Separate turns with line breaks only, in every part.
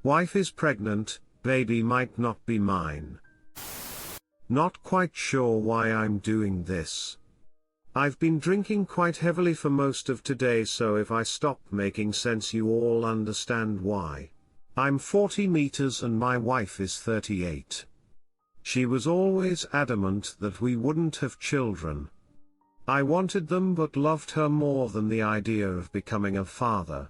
Wife is pregnant, baby might not be mine. Not quite sure why I'm doing this. I've been drinking quite heavily for most of today, so if I stop making sense you all understand why. I'm 40 meters and my wife is 38. She was always adamant that we wouldn't have children. I wanted them but loved her more than the idea of becoming a father.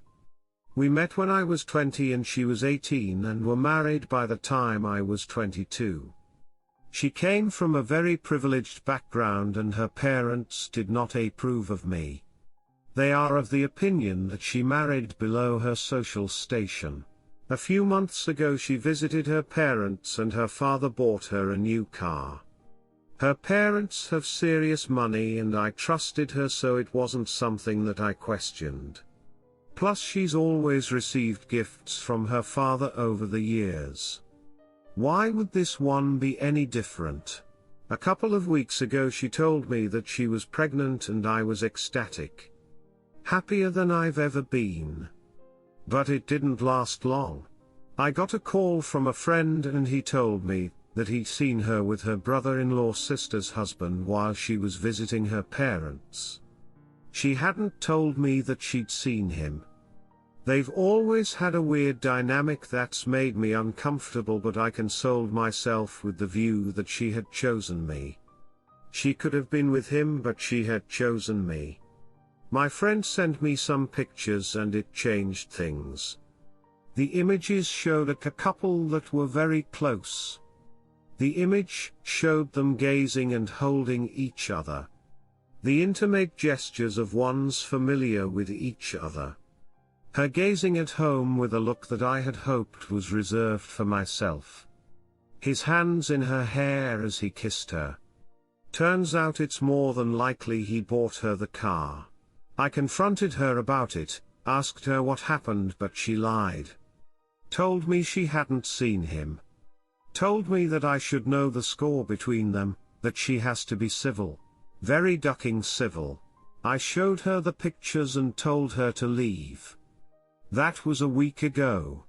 We met when I was 20 and she was 18 and were married by the time I was 22. She came from a very privileged background and her parents did not approve of me. They are of the opinion that she married below her social station. A few months ago she visited her parents and her father bought her a new car. Her parents have serious money and I trusted her, so it wasn't something that I questioned. Plus she's always received gifts from her father over the years. Why would this one be any different? A couple of weeks ago she told me that she was pregnant and I was ecstatic. Happier than I've ever been. But it didn't last long. I got a call from a friend and he told me that he'd seen her with her brother-in-law's sister's husband while she was visiting her parents. She hadn't told me that she'd seen him. They've always had a weird dynamic that's made me uncomfortable, but I consoled myself with the view that she had chosen me. She could have been with him, but she had chosen me. My friend sent me some pictures and it changed things. The images showed a couple that were very close. The image showed them gazing and holding each other. The intimate gestures of ones familiar with each other. Her gazing at home with a look that I had hoped was reserved for myself. His hands in her hair as he kissed her. Turns out it's more than likely he bought her the car. I confronted her about it, asked her what happened, but she lied. Told me she hadn't seen him. Told me that I should know the score between them, that she has to be civil. Very ducking civil. I showed her the pictures and told her to leave. That was a week ago.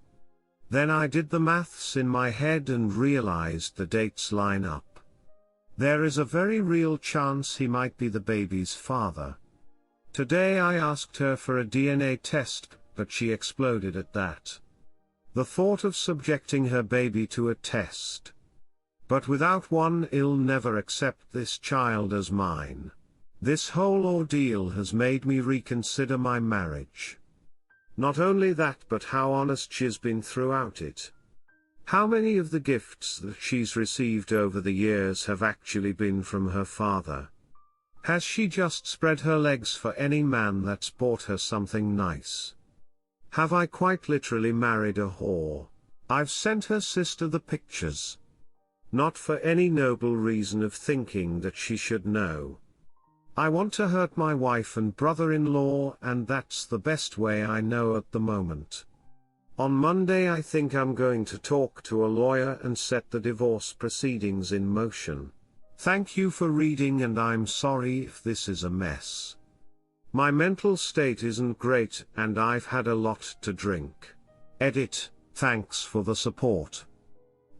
Then I did the maths in my head and realized the dates line up. There is a very real chance he might be the baby's father. Today I asked her for a DNA test, but she exploded at that. The thought of subjecting her baby to a test. But without one, I'll never accept this child as mine. This whole ordeal has made me reconsider my marriage. Not only that, but how honest she's been throughout it. How many of the gifts that she's received over the years have actually been from her father? Has she just spread her legs for any man that's bought her something nice? Have I quite literally married a whore? I've sent her sister the pictures. Not for any noble reason of thinking that she should know. I want to hurt my wife and brother-in-law, and that's the best way I know at the moment. On Monday I think I'm going to talk to a lawyer and set the divorce proceedings in motion. Thank you for reading, and I'm sorry if this is a mess. My mental state isn't great and I've had a lot to drink. Edit, thanks for the support.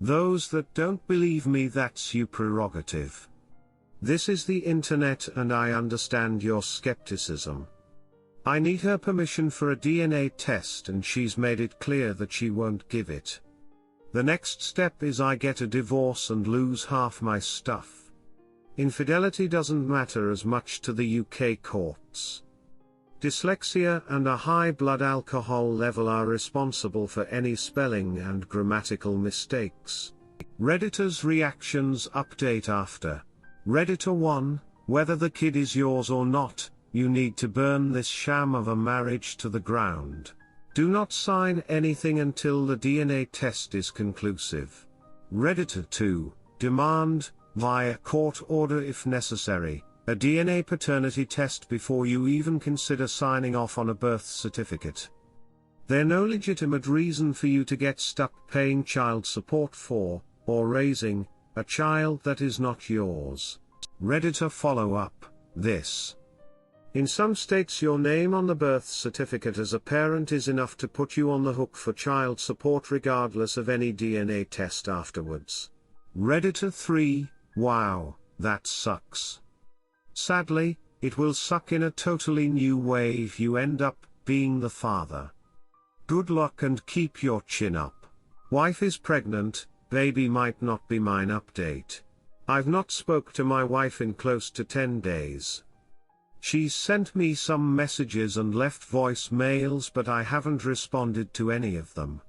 Those that don't believe me, that's your prerogative. This is the internet and I understand your skepticism. I need her permission for a DNA test and she's made it clear that she won't give it. The next step is I get a divorce and lose half my stuff. Infidelity doesn't matter as much to the UK courts. Dyslexia and a high blood alcohol level are responsible for any spelling and grammatical mistakes. Redditor's reactions update after. Redditor 1, whether the kid is yours or not, you need to burn this sham of a marriage to the ground. Do not sign anything until the DNA test is conclusive. Redditor 2, demand, via court order if necessary, a DNA paternity test before you even consider signing off on a birth certificate. There's no legitimate reason for you to get stuck paying child support for, or raising, a child that is not yours. Redditor follow-up, this In some states your name on the birth certificate as a parent is enough to put you on the hook for child support regardless of any DNA test afterwards. Redditor 3, wow, that sucks. Sadly, it will suck in a totally new way if you end up being the father. Good luck and keep your chin up. Wife is pregnant, baby might not be mine update. I've not spoke to my wife in close to 10 days. She's sent me some messages and left voicemails but I haven't responded to any of them.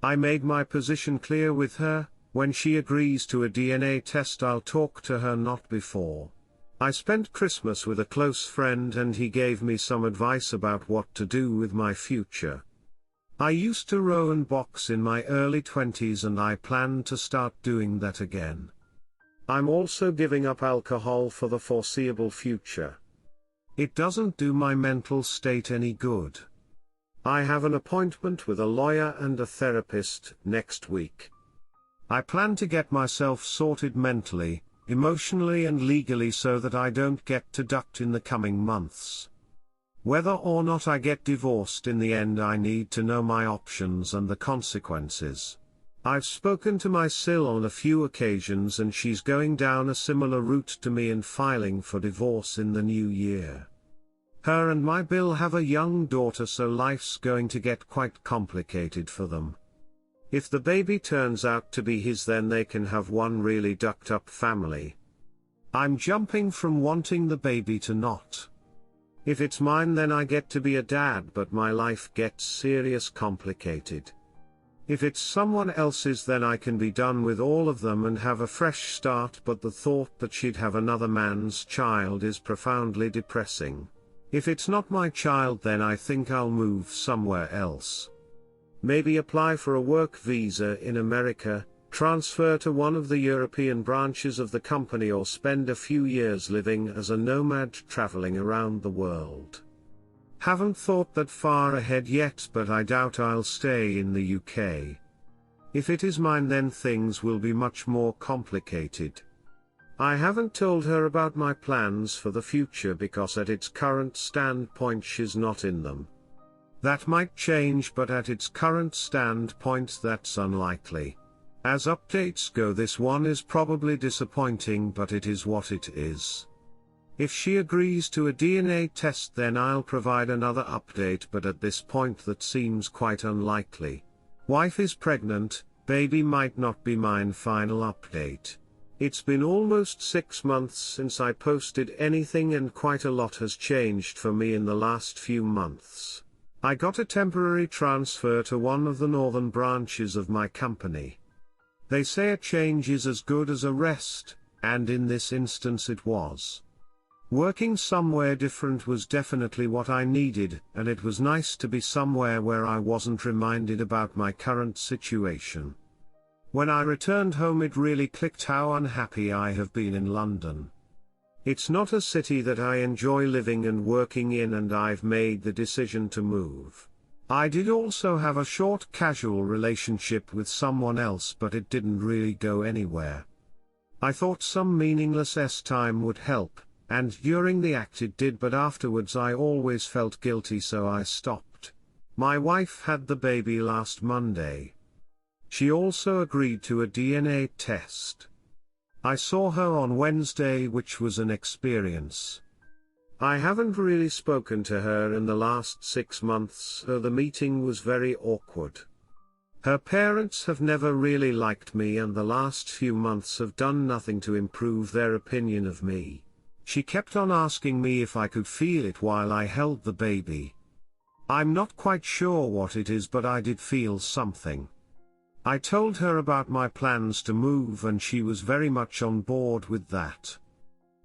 I made my position clear with her, when she agrees to a DNA test I'll talk to her, not before. I spent Christmas with a close friend and he gave me some advice about what to do with my future. I used to row and box in my early 20s and I plan to start doing that again. I'm also giving up alcohol for the foreseeable future. It doesn't do my mental state any good. I have an appointment with a lawyer and a therapist next week. I plan to get myself sorted mentally, emotionally and legally so that I don't get to ducked in the coming months. Whether or not I get divorced in the end, I need to know my options and the consequences. I've spoken to my sil on a few occasions and she's going down a similar route to me and filing for divorce in the new year. Her and my Bill have a young daughter, so life's going to get quite complicated for them. If the baby turns out to be his, then they can have one really ducked up family. I'm jumping from wanting the baby to not. If it's mine, then I get to be a dad, but my life gets serious complicated. If it's someone else's, then I can be done with all of them and have a fresh start, but the thought that she'd have another man's child is profoundly depressing. If it's not my child, then I think I'll move somewhere else. Maybe apply for a work visa in America, transfer to one of the European branches of the company, or spend a few years living as a nomad traveling around the world. Haven't thought that far ahead yet, but I doubt I'll stay in the UK. If it is mine, then things will be much more complicated. I haven't told her about my plans for the future because at its current standpoint she's not in them. That might change, but at its current standpoint that's unlikely. As updates go, this one is probably disappointing, but it is what it is. If she agrees to a DNA test, then I'll provide another update, but at this point that seems quite unlikely. Wife is pregnant, baby might not be mine. Final update. It's been almost 6 months since I posted anything and quite a lot has changed for me in the last few months. I got a temporary transfer to one of the northern branches of my company. They say a change is as good as a rest, and in this instance it was. Working somewhere different was definitely what I needed, and it was nice to be somewhere where I wasn't reminded about my current situation. When I returned home, it really clicked how unhappy I have been in London. It's not a city that I enjoy living and working in, and I've made the decision to move. I did also have a short casual relationship with someone else, but it didn't really go anywhere. I thought some meaningless time would help, and during the act it did, but afterwards I always felt guilty, so I stopped. My wife had the baby last Monday. She also agreed to a DNA test. I saw her on Wednesday, which was an experience. I haven't really spoken to her in the last 6 months, so the meeting was very awkward. Her parents have never really liked me, and the last few months have done nothing to improve their opinion of me. She kept on asking me if I could feel it while I held the baby. I'm not quite sure what it is, but I did feel something. I told her about my plans to move, and she was very much on board with that,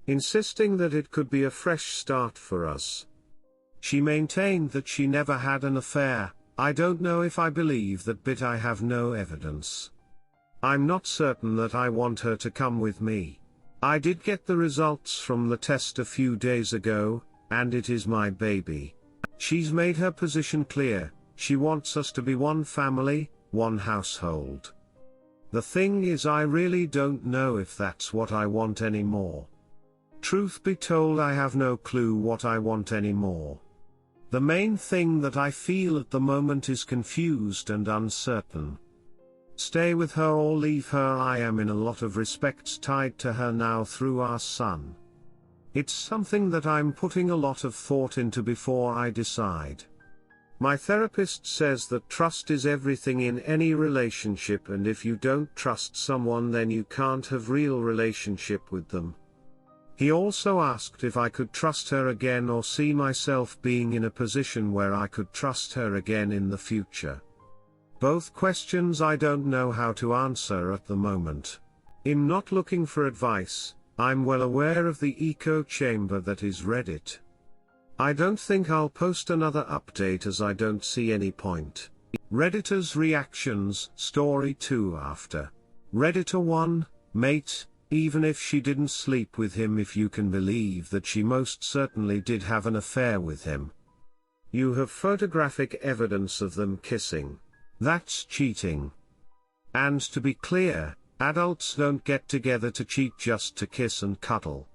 insisting that it could be a fresh start for us. She maintained that she never had an affair. I don't know if I believe that, but I have no evidence. I'm not certain that I want her to come with me. I did get the results from the test a few days ago, and it is my baby. She's made her position clear. She wants us to be one family, one household. The thing is, I really don't know if that's what I want anymore. Truth be told, I have no clue what I want anymore. The main thing that I feel at the moment is confused and uncertain. Stay with her or leave her. I am in a lot of respects tied to her now through our son. It's something that I'm putting a lot of thought into before I decide. My therapist says that trust is everything in any relationship, and if you don't trust someone, then you can't have real relationship with them. He also asked if I could trust her again or see myself being in a position where I could trust her again in the future. Both questions I don't know how to answer at the moment. I'm not looking for advice. I'm well aware of the echo chamber that is Reddit. I don't think I'll post another update as I don't see any point. Redditor's reactions, story 2 after. Redditor 1, mate, even if she didn't sleep with him, if you can believe that she most certainly did have an affair with him. You have photographic evidence of them kissing. That's cheating. And to be clear, adults don't get together to cheat just to kiss and cuddle.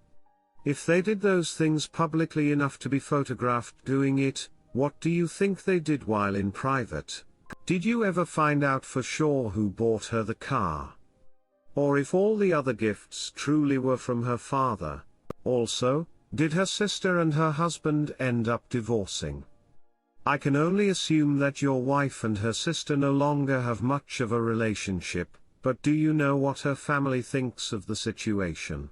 If they did those things publicly enough to be photographed doing it, what do you think they did while in private? Did you ever find out for sure who bought her the car? Or if all the other gifts truly were from her father? Also, did her sister and her husband end up divorcing? I can only assume that your wife and her sister no longer have much of a relationship, but do you know what her family thinks of the situation?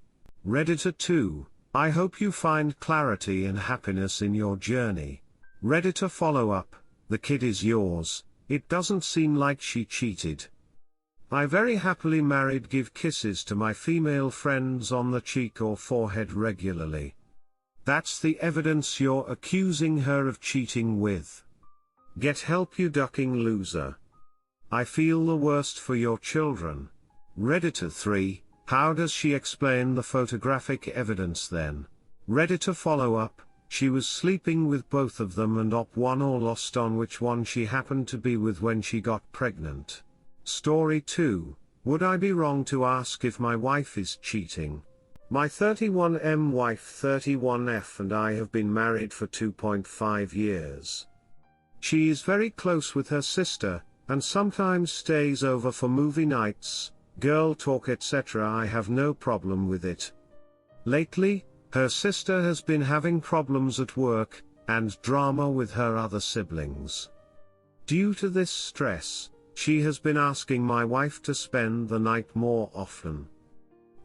Redditor 2, I hope you find clarity and happiness in your journey. Redditor follow-up, the kid is yours, it doesn't seem like she cheated. I very happily married, give kisses to my female friends on the cheek or forehead regularly. That's the evidence you're accusing her of cheating with. Get help, you ducking loser. I feel the worst for your children. Redditor 3, how does she explain the photographic evidence then? Redditor follow-up, she was sleeping with both of them and op 1 or lost on which one she happened to be with when she got pregnant. Story 2, would I be wrong to ask if my wife is cheating? My 31M wife 31F and I have been married for 2.5 years. She is very close with her sister, and sometimes stays over for movie nights, girl talk etc. I have no problem with it. Lately, her sister has been having problems at work, and drama with her other siblings. Due to this stress, she has been asking my wife to spend the night more often.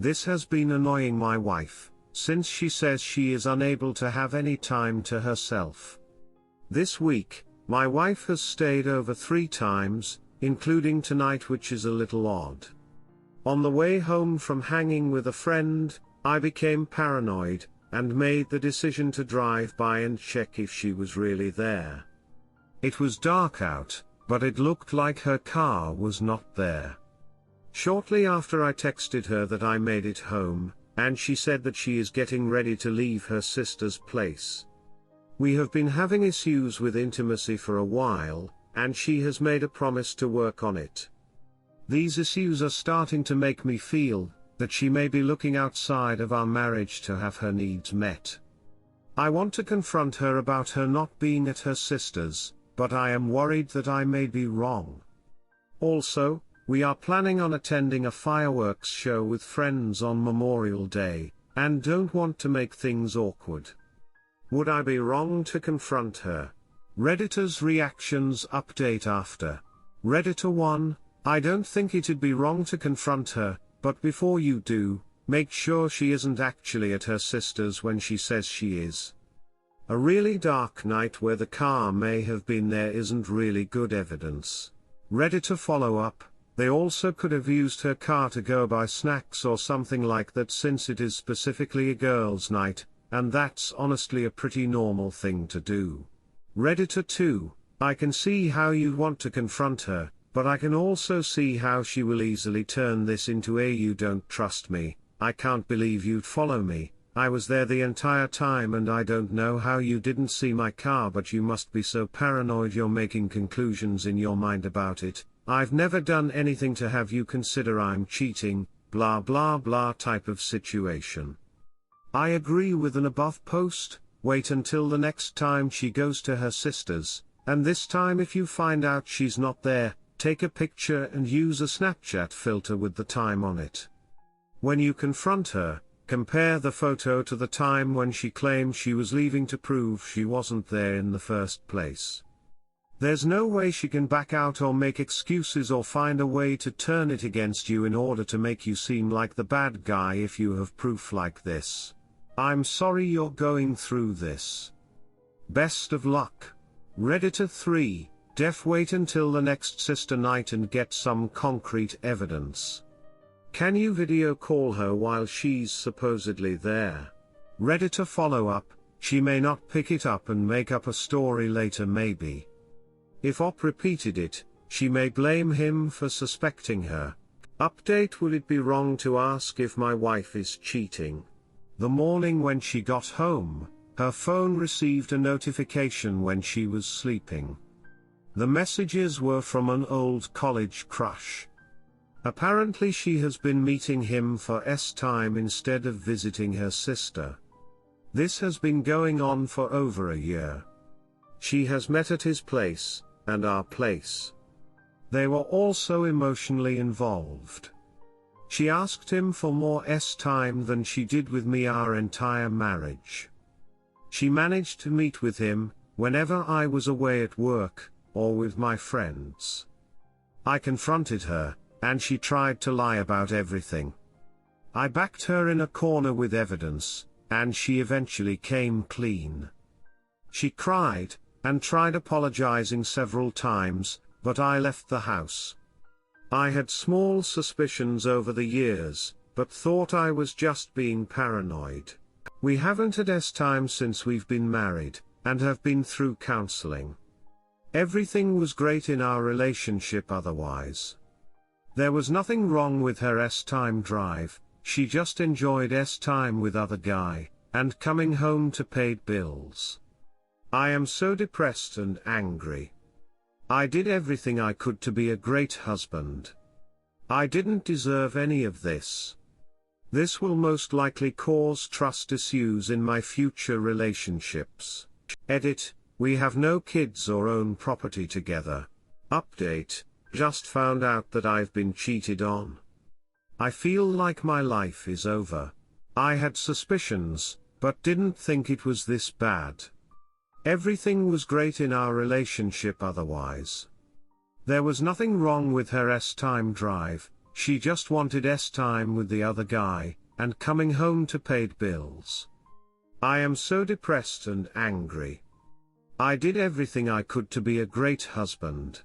This has been annoying my wife, since she says she is unable to have any time to herself. This week, my wife has stayed over 3 times, including tonight, which is a little odd. On the way home from hanging with a friend, I became paranoid, and made the decision to drive by and check if she was really there. It was dark out, but it looked like her car was not there. Shortly after, I texted her that I made it home, and she said that she is getting ready to leave her sister's place. We have been having issues with intimacy for a while, and she has made a promise to work on it. These issues are starting to make me feel that she may be looking outside of our marriage to have her needs met. I want to confront her about her not being at her sister's, but I am worried that I may be wrong. Also, we are planning on attending a fireworks show with friends on Memorial Day, and don't want to make things awkward. Would I be wrong to confront her? Redditor's reactions update after. Redditor 1, I don't think it'd be wrong to confront her, but before you do, make sure she isn't actually at her sister's when she says she is. A really dark night where the car may have been there isn't really good evidence. Redditor follow-up, they also could have used her car to go buy snacks or something like that, since it is specifically a girls' night, and that's honestly a pretty normal thing to do. Redditor 2, I can see how you'd want to confront her, but I can also see how she will easily turn this into a "you don't trust me, I can't believe you'd follow me, I was there the entire time and I don't know how you didn't see my car, but you must be so paranoid you're making conclusions in your mind about it, I've never done anything to have you consider I'm cheating, blah blah blah" type of situation. I agree with an above post. Wait until the next time she goes to her sister's, and this time if you find out she's not there, take a picture and use a Snapchat filter with the time on it. When you confront her, compare the photo to the time when she claimed she was leaving to prove she wasn't there in the first place. There's no way she can back out or make excuses or find a way to turn it against you in order to make you seem like the bad guy if you have proof like this. I'm sorry you're going through this. Best of luck. Redditor 3, Def wait until the next sister night and get some concrete evidence. Can you video call her while she's supposedly there? Redditor follow up, she may not pick it up and make up a story later maybe. If Op repeated it, she may blame him for suspecting her. Update: will it be wrong to ask if my wife is cheating? The morning when she got home, her phone received a notification when she was sleeping. The messages were from an old college crush. Apparently she has been meeting him for time instead of visiting her sister. This has been going on for over a year. She has met at his place, and our place. They were also emotionally involved. She asked him for more time than she did with me our entire marriage. She managed to meet with him, whenever I was away at work, or with my friends. I confronted her, and she tried to lie about everything. I backed her in a corner with evidence, and she eventually came clean. She cried, and tried apologizing several times, but I left the house. I had small suspicions over the years, but thought I was just being paranoid. We haven't had time since we've been married, and have been through counseling. Everything was great in our relationship otherwise. There was nothing wrong with her time drive, she just enjoyed time with other guy, and coming home to paid bills. I am so depressed and angry. I did everything I could to be a great husband. I didn't deserve any of this. This will most likely cause trust issues in my future relationships. Edit: we have no kids or own property together. Update: just found out that I've been cheated on. I feel like my life is over. I had suspicions, but didn't think it was this bad. Everything was great in our relationship otherwise. There was nothing wrong with her time drive, she just wanted time with the other guy, and coming home to paid bills. I am so depressed and angry. I did everything I could to be a great husband.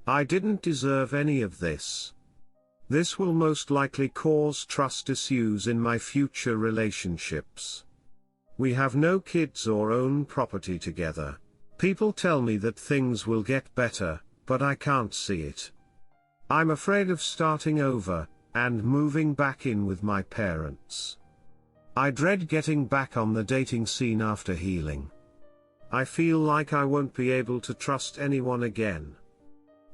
I didn't deserve any of this. This will most likely cause trust issues in my future relationships. We have no kids or own property together. People tell me that things will get better, but I can't see it. I'm afraid of starting over, and moving back in with my parents. I dread getting back on the dating scene after healing. I feel like I won't be able to trust anyone again.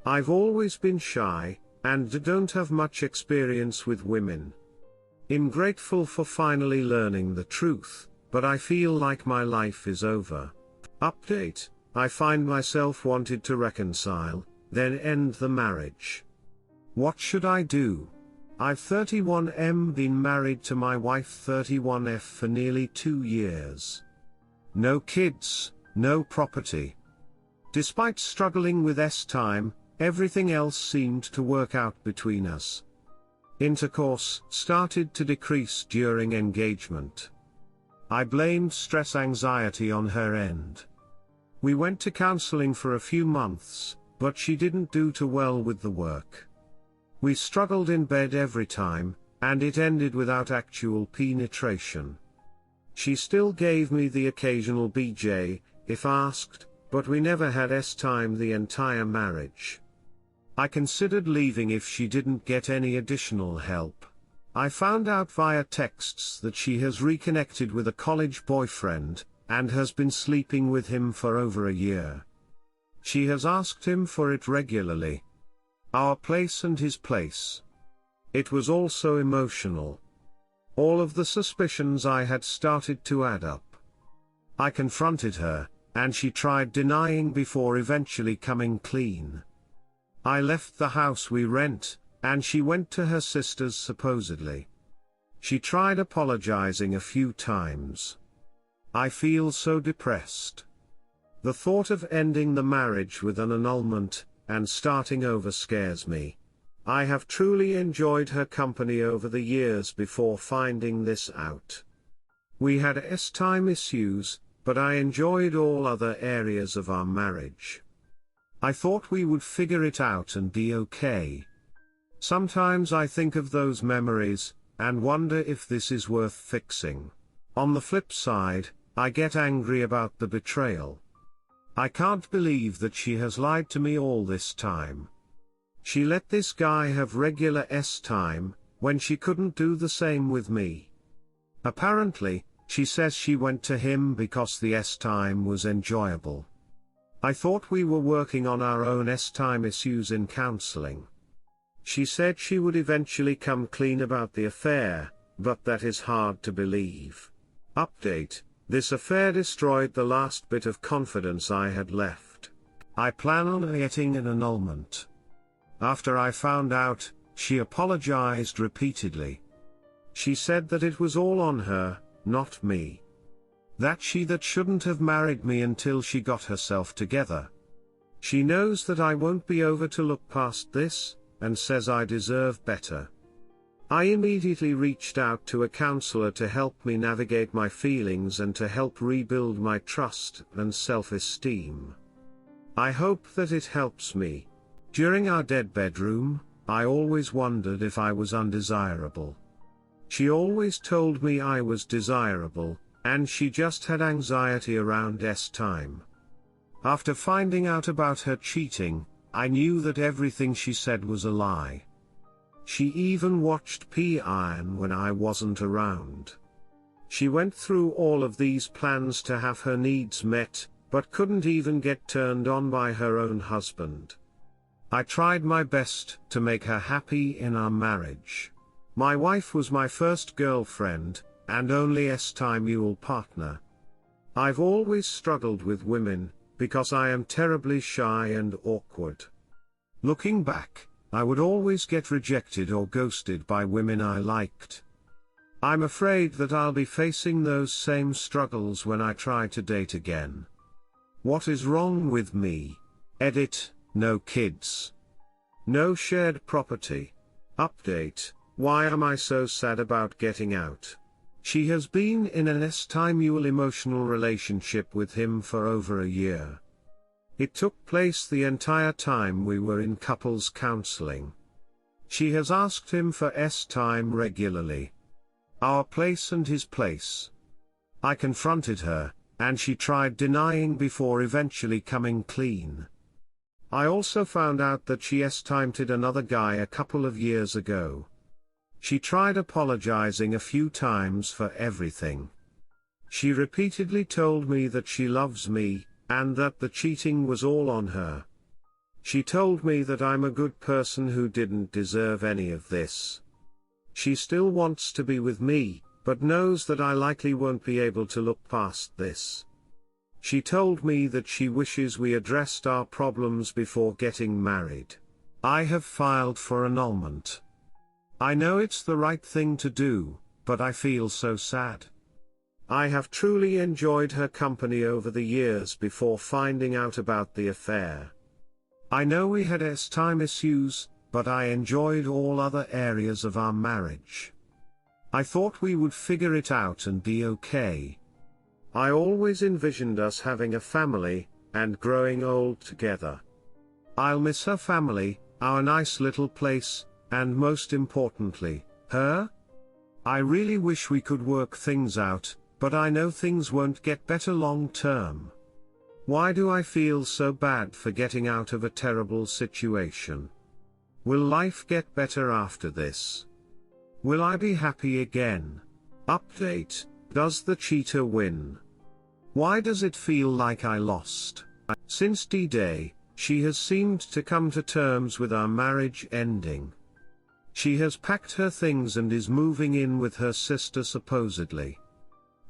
I've always been shy, and don't have much experience with women. I'm grateful for finally learning the truth, but I feel like my life is over. Update: I find myself wanted to reconcile, then end the marriage. What should I do? I've 31M been married to my wife 31F for nearly 2 years. No kids, no property. Despite struggling with time, everything else seemed to work out between us. Intercourse started to decrease during engagement. I blamed stress anxiety on her end. We went to counseling for a few months, but she didn't do too well with the work. We struggled in bed every time, and it ended without actual penetration. She still gave me the occasional BJ, if asked, but we never had time the entire marriage. I considered leaving if she didn't get any additional help. I found out via texts that she has reconnected with a college boyfriend, and has been sleeping with him for over a year. She has asked him for it regularly. Our place and his place. It was also emotional. All of the suspicions I had started to add up. I confronted her, and she tried denying before eventually coming clean. I left the house we rent, and she went to her sister's supposedly. She tried apologizing a few times. I feel so depressed. The thought of ending the marriage with an annulment, and starting over scares me. I have truly enjoyed her company over the years before finding this out. We had time issues, but I enjoyed all other areas of our marriage. I thought we would figure it out and be okay. Sometimes I think of those memories, and wonder if this is worth fixing. On the flip side, I get angry about the betrayal. I can't believe that she has lied to me all this time. She let this guy have regular time, when she couldn't do the same with me. Apparently, she says she went to him because the time was enjoyable. I thought we were working on our own time issues in counseling. She said she would eventually come clean about the affair, but that is hard to believe. Update: this affair destroyed the last bit of confidence I had left. I plan on getting an annulment. After I found out, she apologized repeatedly. She said that it was all on her, not me. That shouldn't have married me until she got herself together. She knows that I won't be over to look past this, and says I deserve better. I immediately reached out to a counselor to help me navigate my feelings and to help rebuild my trust and self-esteem. I hope that it helps me. During our dead bedroom, I always wondered if I was undesirable. She always told me I was desirable, and she just had anxiety around time. After finding out about her cheating, I knew that everything she said was a lie. She even watched Iron when I wasn't around. She went through all of these plans to have her needs met, but couldn't even get turned on by her own husband. I tried my best to make her happy in our marriage. My wife was my first girlfriend, and only time partner. I've always struggled with women, because I am terribly shy and awkward. Looking back, I would always get rejected or ghosted by women I liked. I'm afraid that I'll be facing those same struggles when I try to date again. What is wrong with me? Edit: no kids. No shared property. Update: why am I so sad about getting out? She has been in an emotional relationship with him for over a year. It took place the entire time we were in couples counseling. She has asked him for time regularly. Our place and his place. I confronted her, and she tried denying before eventually coming clean. I also found out that she timed another guy a couple of years ago. She tried apologizing a few times for everything. She repeatedly told me that she loves me, and that the cheating was all on her. She told me that I'm a good person who didn't deserve any of this. She still wants to be with me, but knows that I likely won't be able to look past this. She told me that she wishes we addressed our problems before getting married. I have filed for annulment. I know it's the right thing to do, but I feel so sad. I have truly enjoyed her company over the years before finding out about the affair. I know we had time issues, but I enjoyed all other areas of our marriage. I thought we would figure it out and be okay. I always envisioned us having a family, and growing old together. I'll miss her family, our nice little place, and most importantly, her. I really wish we could work things out, but I know things won't get better long term. Why do I feel so bad for getting out of a terrible situation? Will life get better after this? Will I be happy again? Update: does the cheater win? Why does it feel like I lost? Since D-Day, she has seemed to come to terms with our marriage ending. She has packed her things and is moving in with her sister supposedly.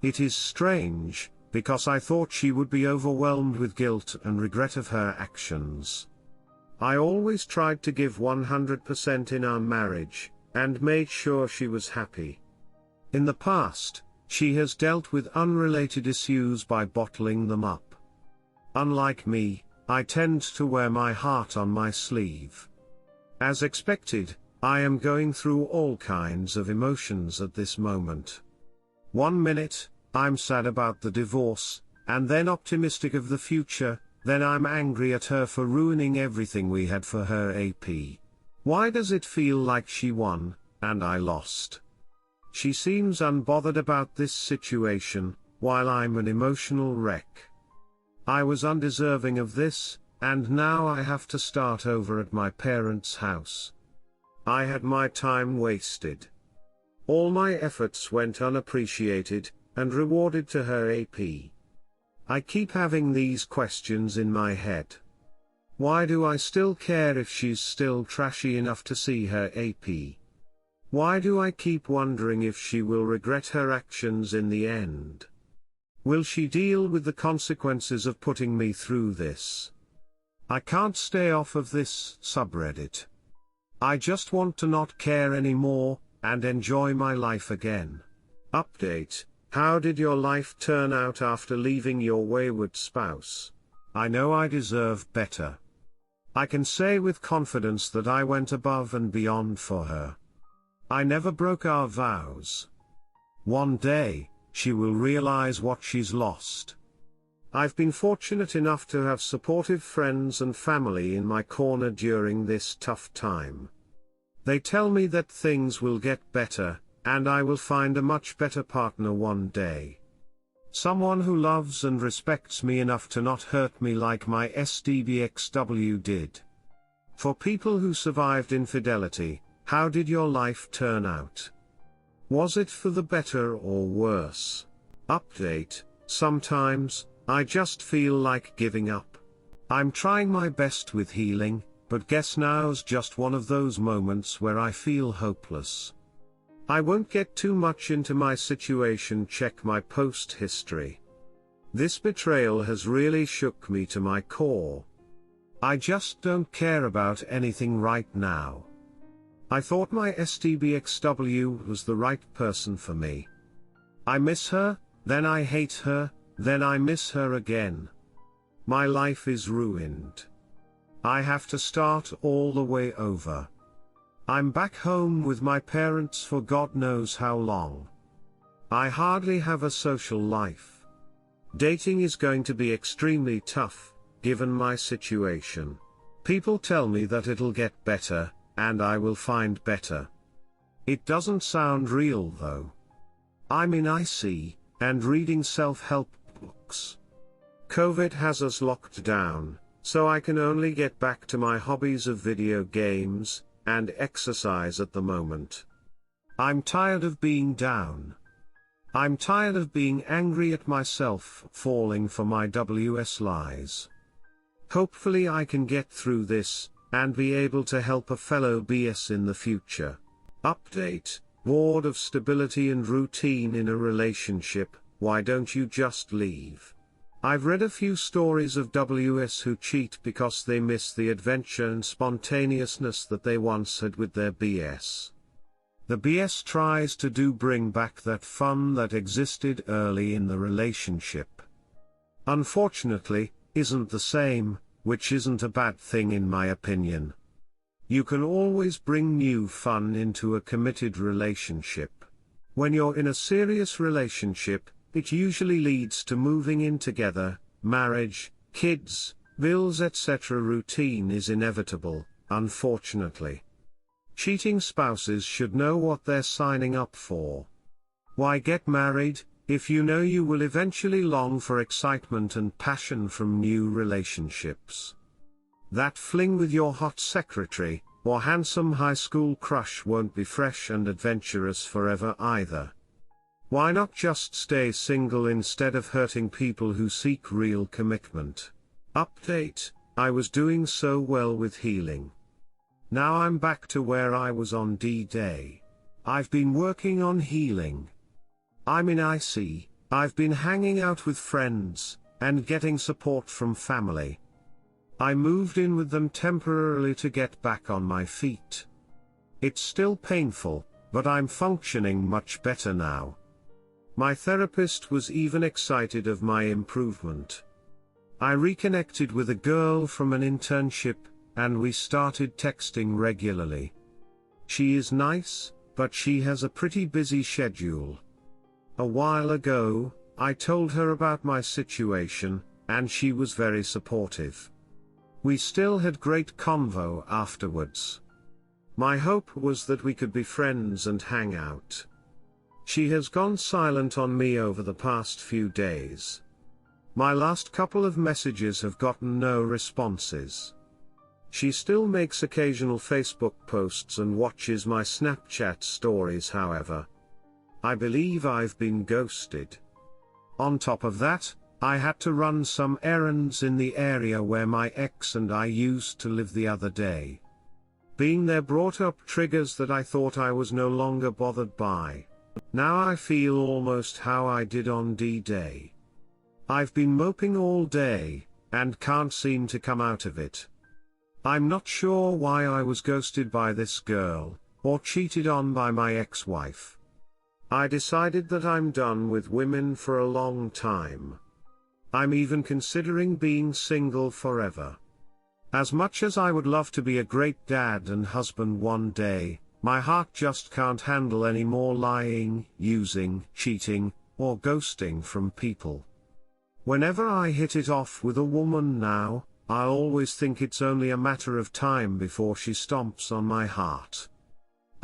It is strange, because I thought she would be overwhelmed with guilt and regret of her actions. I always tried to give 100% in our marriage, and made sure she was happy. In the past, she has dealt with unrelated issues by bottling them up. Unlike me, I tend to wear my heart on my sleeve. As expected, I am going through all kinds of emotions at this moment. 1 minute, I'm sad about the divorce, and then optimistic of the future, then I'm angry at her for ruining everything we had for her AP. Why does it feel like she won, and I lost? She seems unbothered about this situation, while I'm an emotional wreck. I was undeserving of this, and now I have to start over at my parents' house. I had my time wasted. All my efforts went unappreciated, and rewarded to her AP. I keep having these questions in my head. Why do I still care if she's still trashy enough to see her AP? Why do I keep wondering if she will regret her actions in the end? Will she deal with the consequences of putting me through this? I can't stay off of this subreddit. I just want to not care anymore, and enjoy my life again. Update: how did your life turn out after leaving your wayward spouse? I know I deserve better. I can say with confidence that I went above and beyond for her. I never broke our vows. One day, she will realize what she's lost. I've been fortunate enough to have supportive friends and family in my corner during this tough time. They tell me that things will get better, and I will find a much better partner one day. Someone who loves and respects me enough to not hurt me like my SDBXW did. For people who survived infidelity, how did your life turn out? Was it for the better or worse? Update: sometimes, I just feel like giving up. I'm trying my best with healing, but guess now's just one of those moments where I feel hopeless. I won't get too much into my situation. Check my post history. This betrayal has really shook me to my core. I just don't care about anything right now. I thought my STBXW was the right person for me. I miss her, then I hate her, then I miss her again. My life is ruined. I have to start all the way over. I'm back home with my parents for God knows how long. I hardly have a social life. Dating is going to be extremely tough, given my situation. People tell me that it'll get better, and I will find better. It doesn't sound real though. I'm in IC, and reading self-help books. COVID has us locked down, so I can only get back to my hobbies of video games and exercise at the moment. I'm tired of being down. I'm tired of being angry at myself for falling for my WS lies. Hopefully I can get through this, and be able to help a fellow BS in the future. Update: bored of stability and routine in a relationship, why don't you just leave? I've read a few stories of WS who cheat because they miss the adventure and spontaneousness that they once had with their BS. The BS tries to bring back that fun that existed early in the relationship. Unfortunately, isn't the same, which isn't a bad thing in my opinion. You can always bring new fun into a committed relationship. When you're in a serious relationship, it usually leads to moving in together, marriage, kids, bills etc. Routine is inevitable, unfortunately. Cheating spouses should know what they're signing up for. Why get married, if you know you will eventually long for excitement and passion from new relationships? That fling with your hot secretary, or handsome high school crush won't be fresh and adventurous forever either. Why not just stay single instead of hurting people who seek real commitment? Update: I was doing so well with healing. Now I'm back to where I was on D-Day. I've been working on healing. I'm in IC, I've been hanging out with friends, and getting support from family. I moved in with them temporarily to get back on my feet. It's still painful, but I'm functioning much better now. My therapist was even excited of my improvement. I reconnected with a girl from an internship, and we started texting regularly. She is nice, but she has a pretty busy schedule. A while ago, I told her about my situation, and she was very supportive. We still had great convo afterwards. My hope was that we could be friends and hang out. She has gone silent on me over the past few days. My last couple of messages have gotten no responses. She still makes occasional Facebook posts and watches my Snapchat stories, however. I believe I've been ghosted. On top of that, I had to run some errands in the area where my ex and I used to live the other day. Being there brought up triggers that I thought I was no longer bothered by. Now I feel almost how I did on D-Day. I've been moping all day, and can't seem to come out of it. I'm not sure why I was ghosted by this girl, or cheated on by my ex-wife. I decided that I'm done with women for a long time. I'm even considering being single forever. As much as I would love to be a great dad and husband one day, my heart just can't handle any more lying, using, cheating, or ghosting from people. Whenever I hit it off with a woman now, I always think it's only a matter of time before she stomps on my heart.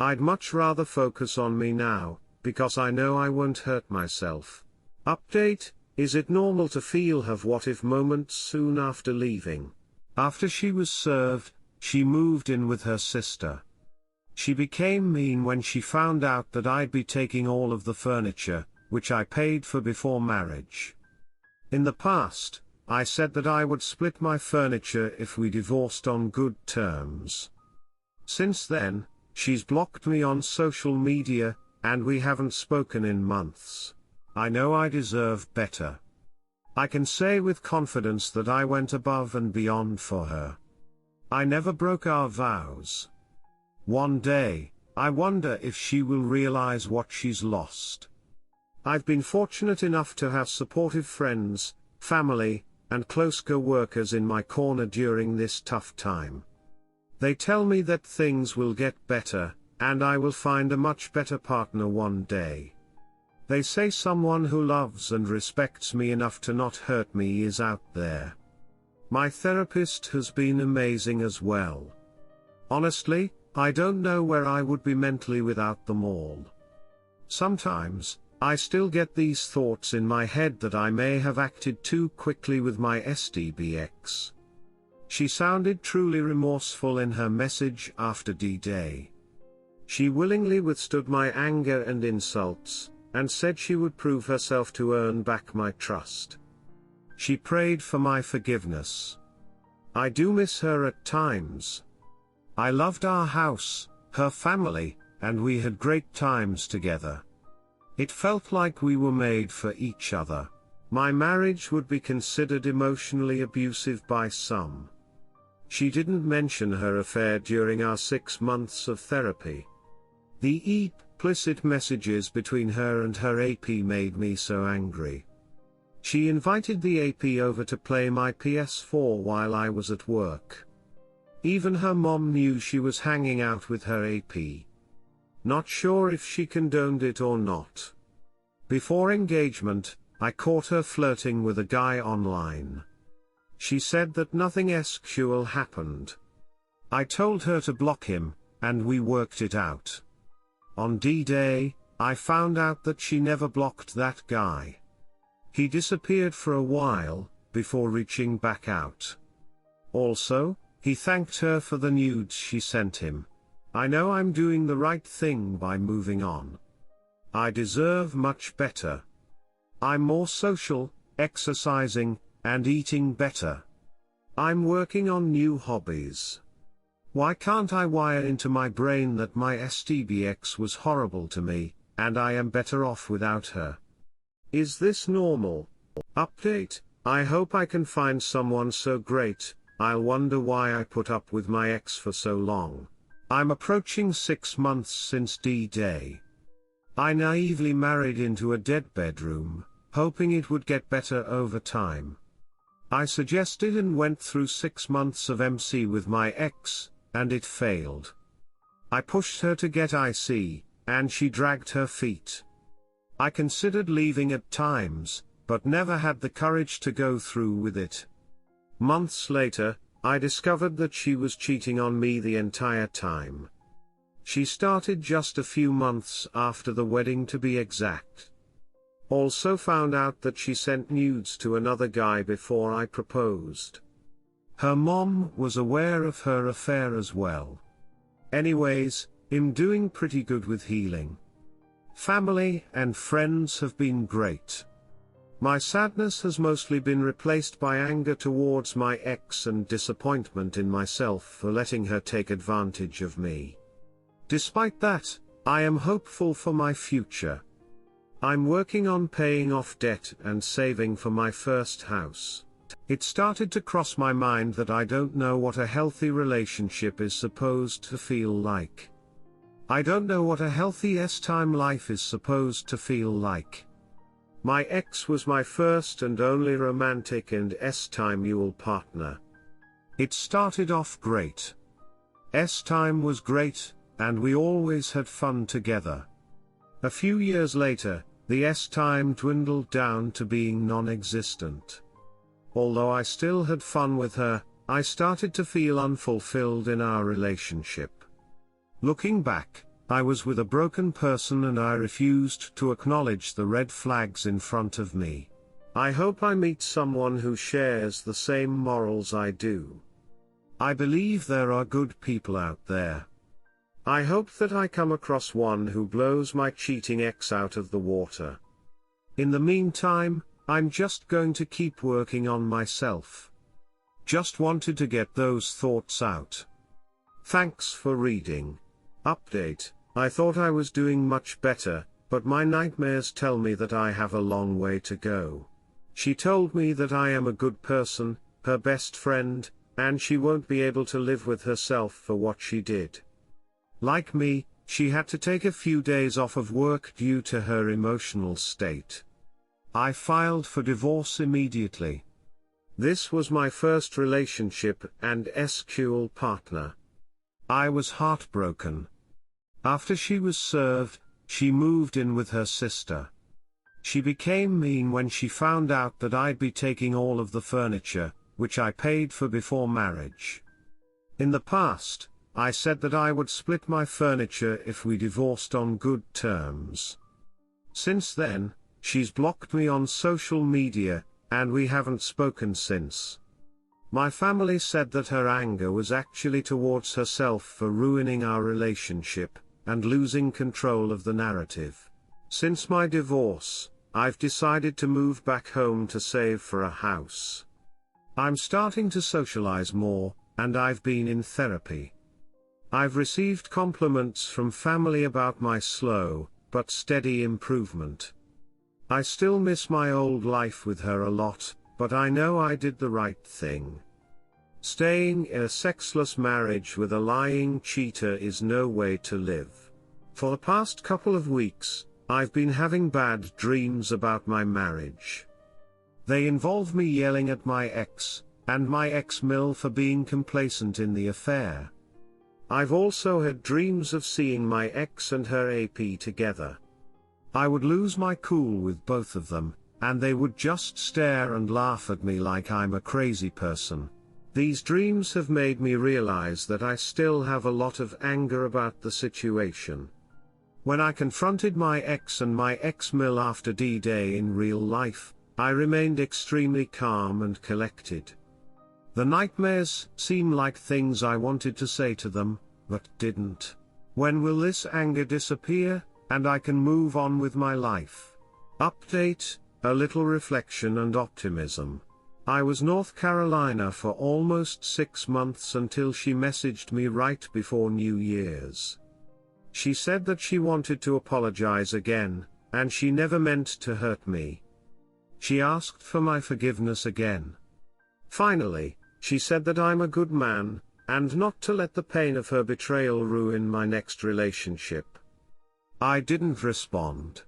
I'd much rather focus on me now, because I know I won't hurt myself. Update: is it normal to feel have what if moments soon after leaving? After she was served, she moved in with her sister. She became mean when she found out that I'd be taking all of the furniture, which I paid for before marriage. In the past, I said that I would split my furniture if we divorced on good terms. Since then, she's blocked me on social media, and we haven't spoken in months. I know I deserve better. I can say with confidence that I went above and beyond for her. I never broke our vows. One day, I wonder if she will realize what she's lost. I've been fortunate enough to have supportive friends, family, and close co-workers in my corner during this tough time. They tell me that things will get better, and I will find a much better partner one day. They say someone who loves and respects me enough to not hurt me is out there. My therapist has been amazing as well. Honestly, I don't know where I would be mentally without them all. Sometimes, I still get these thoughts in my head that I may have acted too quickly with my SDBX. She sounded truly remorseful in her message after D-Day. She willingly withstood my anger and insults, and said she would prove herself to earn back my trust. She prayed for my forgiveness. I do miss her at times. I loved our house, her family, and we had great times together. It felt like we were made for each other. My marriage would be considered emotionally abusive by some. She didn't mention her affair during our 6 months of therapy. The implicit messages between her and her AP made me so angry. She invited the AP over to play my PS4 while I was at work. Even her mom knew she was hanging out with her AP. Not sure if she condoned it or not. Before engagement, I caught her flirting with a guy online. She said that nothing sexual happened. I told her to block him, and we worked it out. On D-Day, I found out that she never blocked that guy. He disappeared for a while, before reaching back out. Also, he thanked her for the nudes she sent him. I know I'm doing the right thing by moving on. I deserve much better. I'm more social, exercising, and eating better. I'm working on new hobbies. Why can't I wire into my brain that my STBX was horrible to me, and I am better off without her? Is this normal? Update: I hope I can find someone so great, I'll wonder why I put up with my ex for so long. I'm approaching 6 months since D-Day. I naively married into a dead bedroom, hoping it would get better over time. I suggested and went through 6 months of MC with my ex, and it failed. I pushed her to get IC, and she dragged her feet. I considered leaving at times, but never had the courage to go through with it. Months later, I discovered that she was cheating on me the entire time. She started just a few months after the wedding, to be exact. Also found out that she sent nudes to another guy before I proposed. Her mom was aware of her affair as well. Anyways, I'm doing pretty good with healing. Family and friends have been great. My sadness has mostly been replaced by anger towards my ex and disappointment in myself for letting her take advantage of me. Despite that, I am hopeful for my future. I'm working on paying off debt and saving for my first house. It started to cross my mind that I don't know what a healthy relationship is supposed to feel like. I don't know what a healthy S-time life is supposed to feel like. My ex was my first and only romantic and S-time Yule partner. It started off great. S-time was great, and we always had fun together. A few years later, the S-time dwindled down to being non-existent. Although I still had fun with her, I started to feel unfulfilled in our relationship. Looking back, I was with a broken person and I refused to acknowledge the red flags in front of me. I hope I meet someone who shares the same morals I do. I believe there are good people out there. I hope that I come across one who blows my cheating ex out of the water. In the meantime, I'm just going to keep working on myself. Just wanted to get those thoughts out. Thanks for reading. Update: I thought I was doing much better, but my nightmares tell me that I have a long way to go. She told me that I am a good person, her best friend, and she won't be able to live with herself for what she did. Like me, she had to take a few days off of work due to her emotional state. I filed for divorce immediately. This was my first relationship and SQL partner. I was heartbroken. After she was served, she moved in with her sister. She became mean when she found out that I'd be taking all of the furniture, which I paid for before marriage. In the past, I said that I would split my furniture if we divorced on good terms. Since then, she's blocked me on social media, and we haven't spoken since. My family said that her anger was actually towards herself for ruining our relationship, and losing control of the narrative. Since my divorce, I've decided to move back home to save for a house. I'm starting to socialize more, and I've been in therapy. I've received compliments from family about my slow, but steady improvement. I still miss my old life with her a lot, but I know I did the right thing. Staying in a sexless marriage with a lying cheater is no way to live. For the past couple of weeks, I've been having bad dreams about my marriage. They involve me yelling at my ex, and my ex-mill for being complacent in the affair. I've also had dreams of seeing my ex and her AP together. I would lose my cool with both of them, and they would just stare and laugh at me like I'm a crazy person. These dreams have made me realize that I still have a lot of anger about the situation. When I confronted my ex and my ex-mill after D-Day in real life, I remained extremely calm and collected. The nightmares seem like things I wanted to say to them, but didn't. When will this anger disappear, and I can move on with my life? Update: a little reflection and optimism. I was North Carolina for almost 6 months until she messaged me right before New Year's. She said that she wanted to apologize again, and she never meant to hurt me. She asked for my forgiveness again. Finally, she said that I'm a good man, and not to let the pain of her betrayal ruin my next relationship. I didn't respond.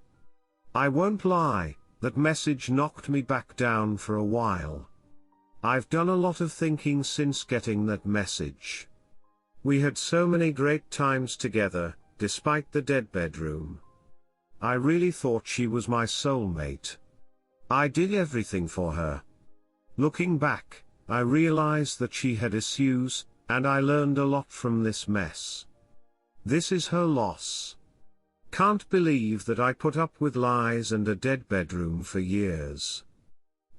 I won't lie, that message knocked me back down for a while. I've done a lot of thinking since getting that message. We had so many great times together, despite the dead bedroom. I really thought she was my soulmate. I did everything for her. Looking back, I realized that she had issues, and I learned a lot from this mess. This is her loss. Can't believe that I put up with lies and a dead bedroom for years.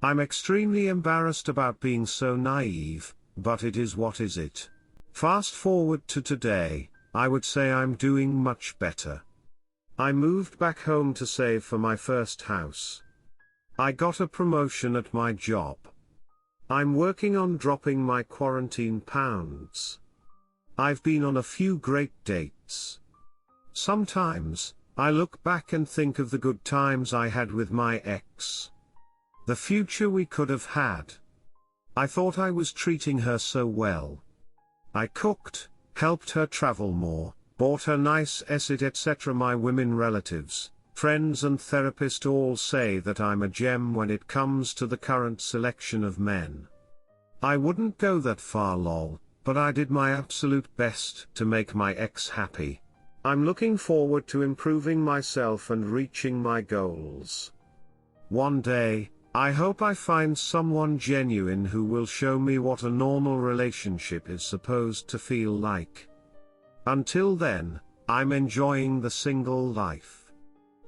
I'm extremely embarrassed about being so naive, but it is what is it. Fast forward to today, I would say I'm doing much better. I moved back home to save for my first house. I got a promotion at my job. I'm working on dropping my quarantine pounds. I've been on a few great dates. Sometimes, I look back and think of the good times I had with my ex. The future we could have had. I thought I was treating her so well. I cooked, helped her travel more, bought her nice asset etc. My women relatives, friends and therapist all say that I'm a gem when it comes to the current selection of men. I wouldn't go that far lol, but I did my absolute best to make my ex happy. I'm looking forward to improving myself and reaching my goals. One day, I hope I find someone genuine who will show me what a normal relationship is supposed to feel like. Until then, I'm enjoying the single life.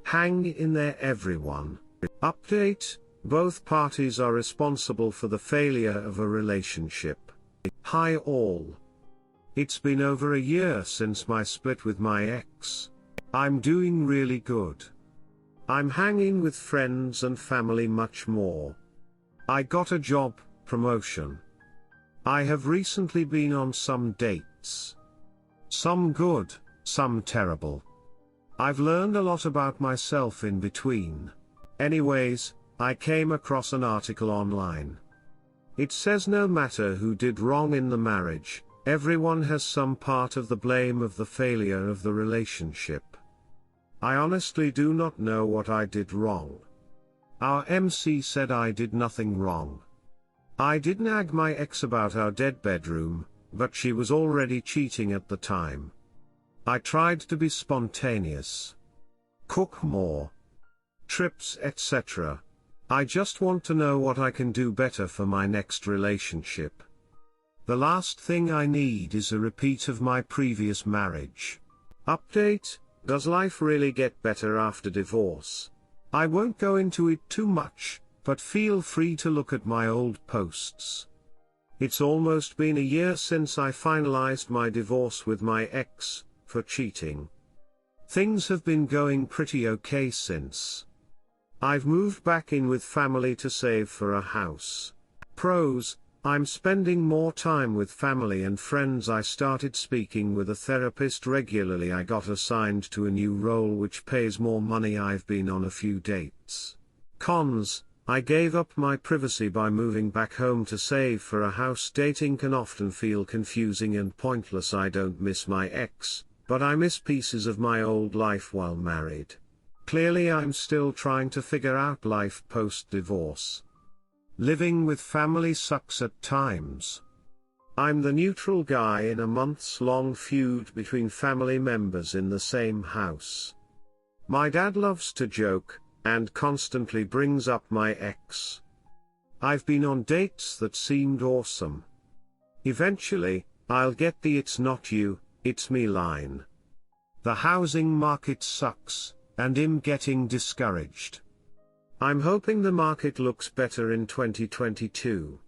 Hang in there everyone. Update: both parties are responsible for the failure of a relationship. Hi all. It's been over a year since my split with my ex. I'm doing really good. I'm hanging with friends and family much more. I got a job promotion. I have recently been on some dates. Some good, some terrible. I've learned a lot about myself in between. Anyways, I came across an article online. It says no matter who did wrong in the marriage, everyone has some part of the blame of the failure of the relationship. I honestly do not know what I did wrong. Our MC said I did nothing wrong. I did nag my ex about our dead bedroom, but she was already cheating at the time. I tried to be spontaneous. Cook more. Trips etc. I just want to know what I can do better for my next relationship. The last thing I need is a repeat of my previous marriage. Update: does life really get better after divorce? I won't go into it too much, but feel free to look at my old posts. It's almost been a year since I finalized my divorce with my ex, for cheating. Things have been going pretty okay since. I've moved back in with family to save for a house. Pros: I'm spending more time with family and friends. I started speaking with a therapist regularly. I got assigned to a new role which pays more money. I've been on a few dates. Cons: I gave up my privacy by moving back home to save for a house. Dating can often feel confusing and pointless. I don't miss my ex, but I miss pieces of my old life while married. Clearly I'm still trying to figure out life post-divorce. Living with family sucks at times. I'm the neutral guy in a months-long feud between family members in the same house. My dad loves to joke, and constantly brings up my ex. I've been on dates that seemed awesome. Eventually, I'll get the "it's not you, it's me" line. The housing market sucks, and I'm getting discouraged. I'm hoping the market looks better in 2022.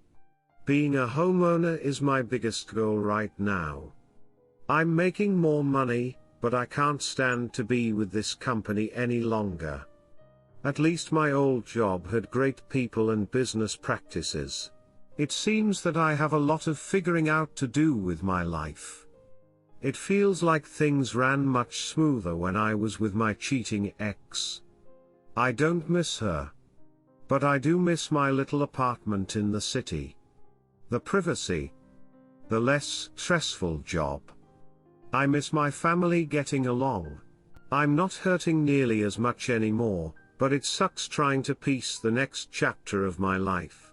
Being a homeowner is my biggest goal right now. I'm making more money, but I can't stand to be with this company any longer. At least my old job had great people and business practices. It seems that I have a lot of figuring out to do with my life. It feels like things ran much smoother when I was with my cheating ex. I don't miss her. But I do miss my little apartment in the city. The privacy. The less stressful job. I miss my family getting along. I'm not hurting nearly as much anymore, but it sucks trying to piece the next chapter of my life.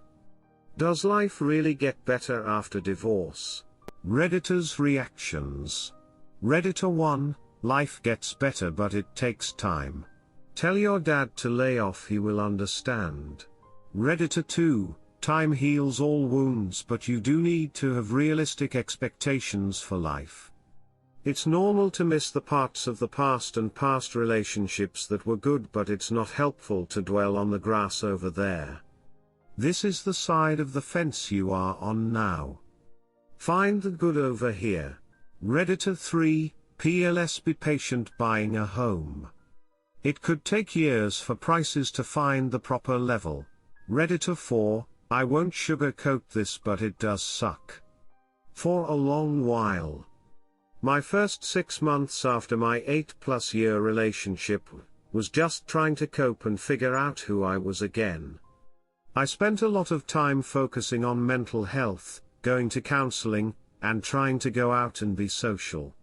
Does life really get better after divorce? Redditor's reactions. Redditor 1, life gets better but it takes time. Tell your dad to lay off, he will understand. Redditor 2, time heals all wounds but you do need to have realistic expectations for life. It's normal to miss the parts of the past and past relationships that were good, but it's not helpful to dwell on the grass over there. This is the side of the fence you are on now. Find the good over here. Redditor 3, PLS, be patient buying a home. It could take years for prices to find the proper level. Redditor 4, I won't sugarcoat this but it does suck. For a long while. My first 6 months after my 8+ year relationship was just trying to cope and figure out who I was again. I spent a lot of time focusing on mental health, going to counseling, and trying to go out and be social.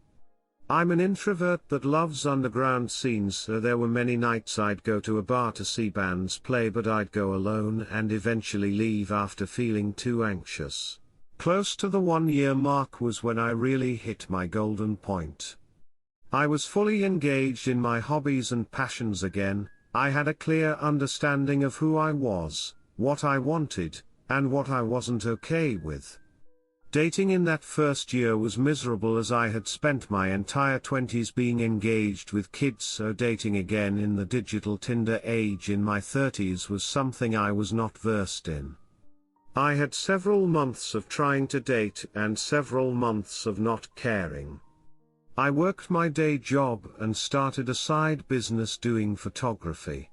I'm an introvert that loves underground scenes, so there were many nights I'd go to a bar to see bands play, but I'd go alone and eventually leave after feeling too anxious. Close to the 1-year mark was when I really hit my golden point. I was fully engaged in my hobbies and passions again. I had a clear understanding of who I was, what I wanted, and what I wasn't okay with. Dating in that first year was miserable as I had spent my entire 20s being engaged with kids, so dating again in the digital Tinder age in my 30s was something I was not versed in. I had several months of trying to date and several months of not caring. I worked my day job and started a side business doing photography.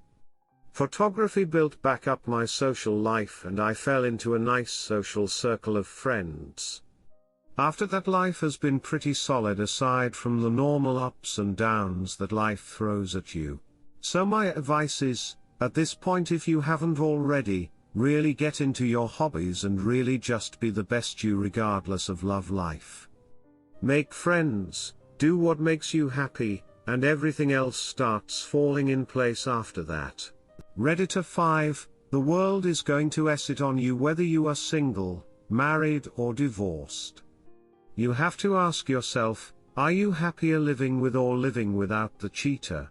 Photography built back up my social life and I fell into a nice social circle of friends. After that, life has been pretty solid aside from the normal ups and downs that life throws at you. So my advice is, at this point, if you haven't already, really get into your hobbies and really just be the best you regardless of love life. Make friends, do what makes you happy, and everything else starts falling in place after that. Redditor 5, the world is going to it on you whether you are single, married or divorced. You have to ask yourself, are you happier living with or living without the cheater?